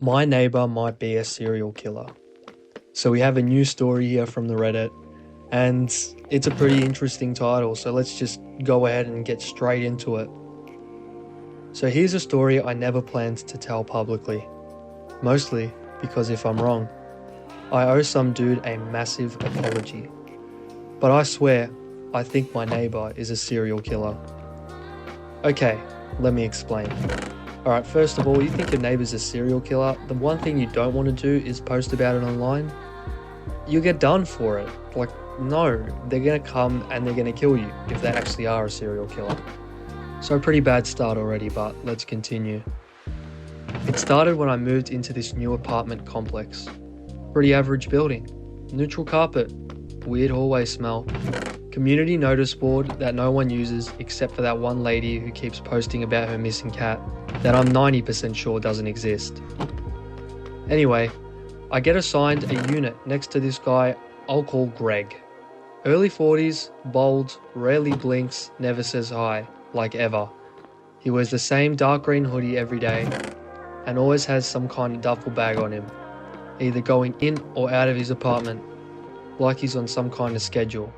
My neighbor might be a serial killer. So we have a new story here from the Reddit, and it's a pretty interesting title, so let's just go ahead and get straight into it. So here's a story I never planned to tell publicly, mostly because if I'm wrong, I owe some dude a massive apology. But I swear, I think my neighbor is a serial killer. Okay, let me explain. Alright, first of all, you think your neighbor's a serial killer, the one thing you don't want to do is post about it online. You get done for it. Like, no, they're gonna come and they're gonna kill you if they actually are a serial killer. So pretty bad start already, but let's continue. It started when I moved into this new apartment complex. Pretty average building. Neutral carpet. Weird hallway smell. Community notice board that no one uses except for that one lady who keeps posting about her missing cat that I'm 90% sure doesn't exist. Anyway, I get assigned a unit next to this guy I'll call Greg. Early 40s, bold, rarely blinks, never says hi, like ever. He wears the same dark green hoodie every day and always has some kind of duffel bag on him, either going in or out of his apartment, like he's on some kind of schedule,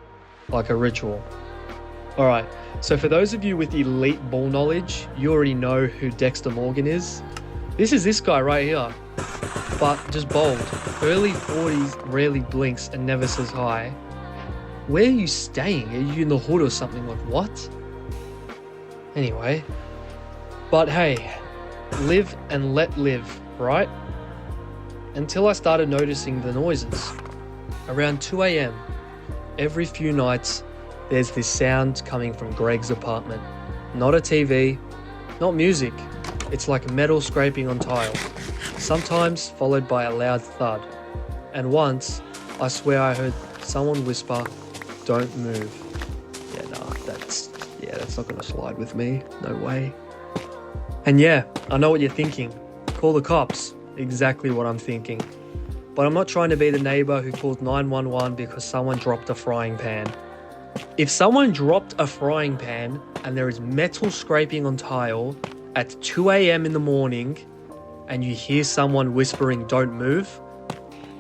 like a ritual. Alright, so for those of you with elite ball knowledge, you already know who Dexter Morgan is. This is this guy right here, but just bold. Early 40s, rarely blinks and never says hi. Where are you staying? Are you in the hood or something? Like what? Anyway, but hey, live and let live, right? Until I started noticing the noises. Around 2 a.m, every few nights, there's this sound coming from Greg's apartment. Not a TV, not music. It's like metal scraping on tile. Sometimes followed by a loud thud. And once, I swear I heard someone whisper, "Don't move." Yeah, nah, that's not gonna slide with me. No way. And yeah, I know what you're thinking. Call the cops. Exactly what I'm thinking. But I'm not trying to be the neighbor who called 911 because someone dropped a frying pan. If someone dropped a frying pan and there is metal scraping on tile at 2 a.m. in the morning and you hear someone whispering, "Don't move,"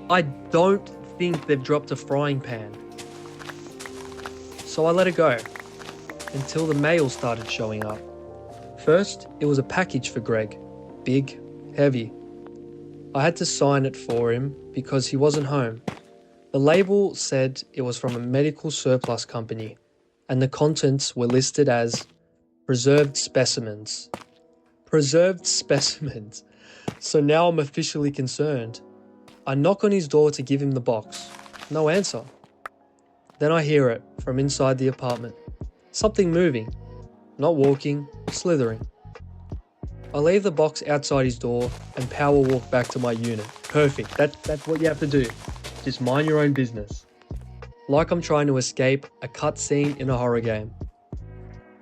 I don't think they've dropped a frying pan. So I let it go until the mail started showing up. First, it was a package for Greg. Big, heavy. I had to sign it for him because he wasn't home. The label said it was from a medical surplus company, and the contents were listed as preserved specimens. Preserved specimens. So now I'm officially concerned. I knock on his door to give him the box. No answer. Then I hear it from inside the apartment. Something moving. Not walking, slithering. I leave the box outside his door and power walk back to my unit. Perfect. That's what you have to do. Just mind your own business. Like I'm trying to escape a cutscene in a horror game.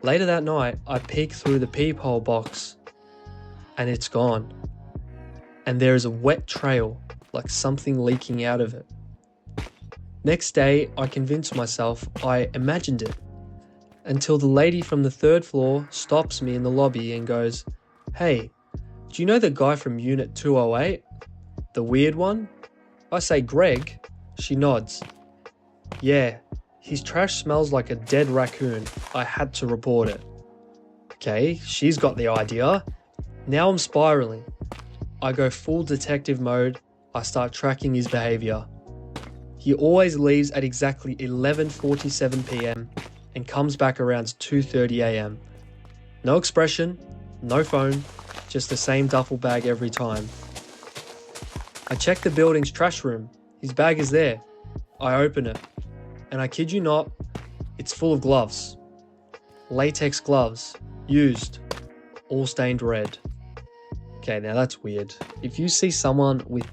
Later that night, I peek through the peephole box and it's gone. And there is a wet trail, like something leaking out of it. Next day, I convince myself I imagined it. Until the lady from the third floor stops me in the lobby and goes, "Hey, do you know the guy from Unit 208? The weird one?" I say, "Greg?" She nods. "Yeah, his trash smells like a dead raccoon. I had to report it." Okay, she's got the idea. Now I'm spiraling. I go full detective mode. I start tracking his behavior. He always leaves at exactly 11:47 p.m. and comes back around 2:30 a.m. No expression, no phone, just the same duffel bag every time. I check the building's trash room. His bag is there. I open it. And I kid you not, it's full of gloves. Latex gloves. Used. All stained red. Okay, now that's weird. If you see someone with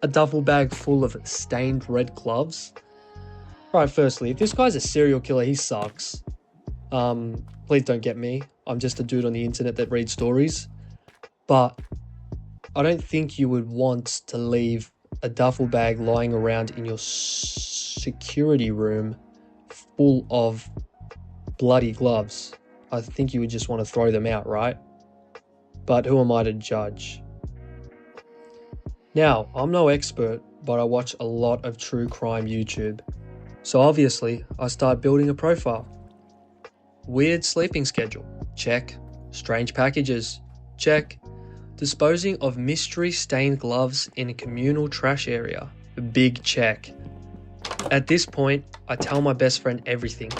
a duffel bag full of stained red gloves... Alright, firstly, if this guy's a serial killer, he sucks. Please don't get me. I'm just a dude on the internet that reads stories. But I don't think you would want to leave a duffel bag lying around in your security room full of bloody gloves. I think you would just want to throw them out, right? But who am I to judge? Now, I'm no expert, but I watch a lot of true crime YouTube. So obviously, I start building a profile. Weird sleeping schedule, check. Strange packages, check. Disposing of mystery stained gloves in a communal trash area, big check. At this point, I tell my best friend everything.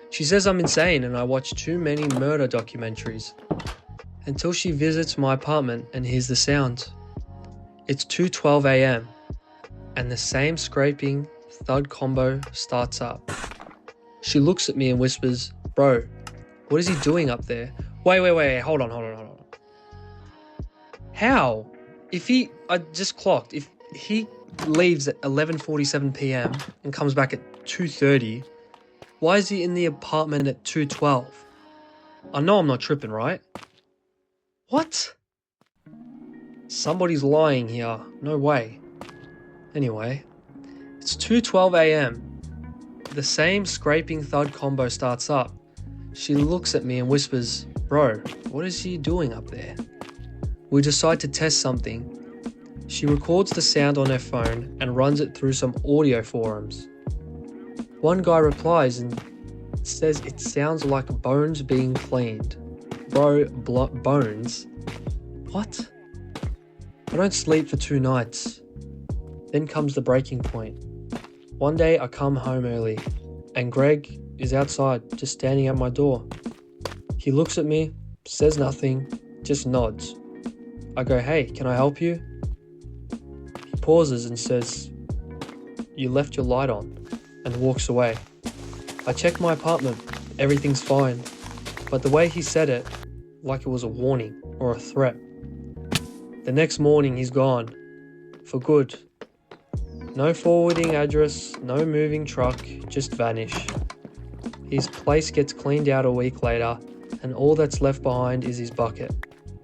She says I'm insane and I watch too many murder documentaries. Until she visits my apartment and hears the sound. It's 2:12 a.m. and the same scraping thud combo starts up. She looks at me and whispers, "Bro, what is he doing up there?" Wait, hold on. How? I just clocked, if he leaves at 11:47 p.m. and comes back at 2:30, why is he in the apartment at 2:12? I know I'm not tripping, right? What? Somebody's lying here. No way. Anyway, it's 2:12 a.m. The same scraping thud combo starts up. She looks at me and whispers, "Bro, what is he doing up there?" We decide to test something. She records the sound on her phone and runs it through some audio forums. One guy replies and says it sounds like bones being cleaned. Bro, bones? What? I don't sleep for 2 nights. Then comes the breaking point. One day I come home early and Greg is outside just standing at my door. He looks at me, says nothing, just nods. I go, "Hey, can I help you?" He pauses and says, "You left your light on," and walks away. I check my apartment, everything's fine, but the way he said it, like it was a warning or a threat. The next morning he's gone, for good. No forwarding address, no moving truck, just vanish. His place gets cleaned out a week later, and all that's left behind is his bucket,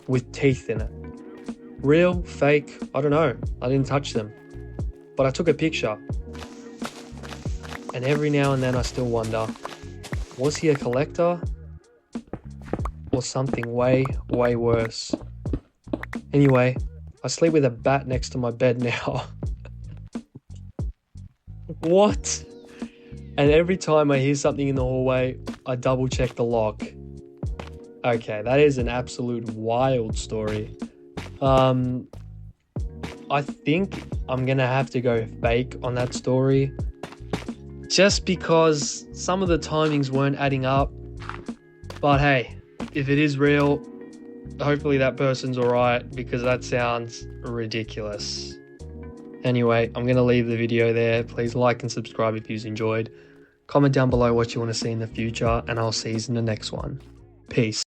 with teeth in it. Real, fake, I don't know, I didn't touch them. But I took a picture. And every now and then I still wonder, was he a collector? Or something way, way worse? Anyway, I sleep with a bat next to my bed now. What? And every time I hear something in the hallway, I double check the lock. Okay, that is an absolute wild story. I think I'm gonna have to go fake on that story. Just because some of the timings weren't adding up. But hey, if it is real, hopefully that person's alright, because that sounds ridiculous. Anyway, I'm going to leave the video there. Please like and subscribe if you've enjoyed. Comment down below what you want to see in the future, and I'll see you in the next one. Peace.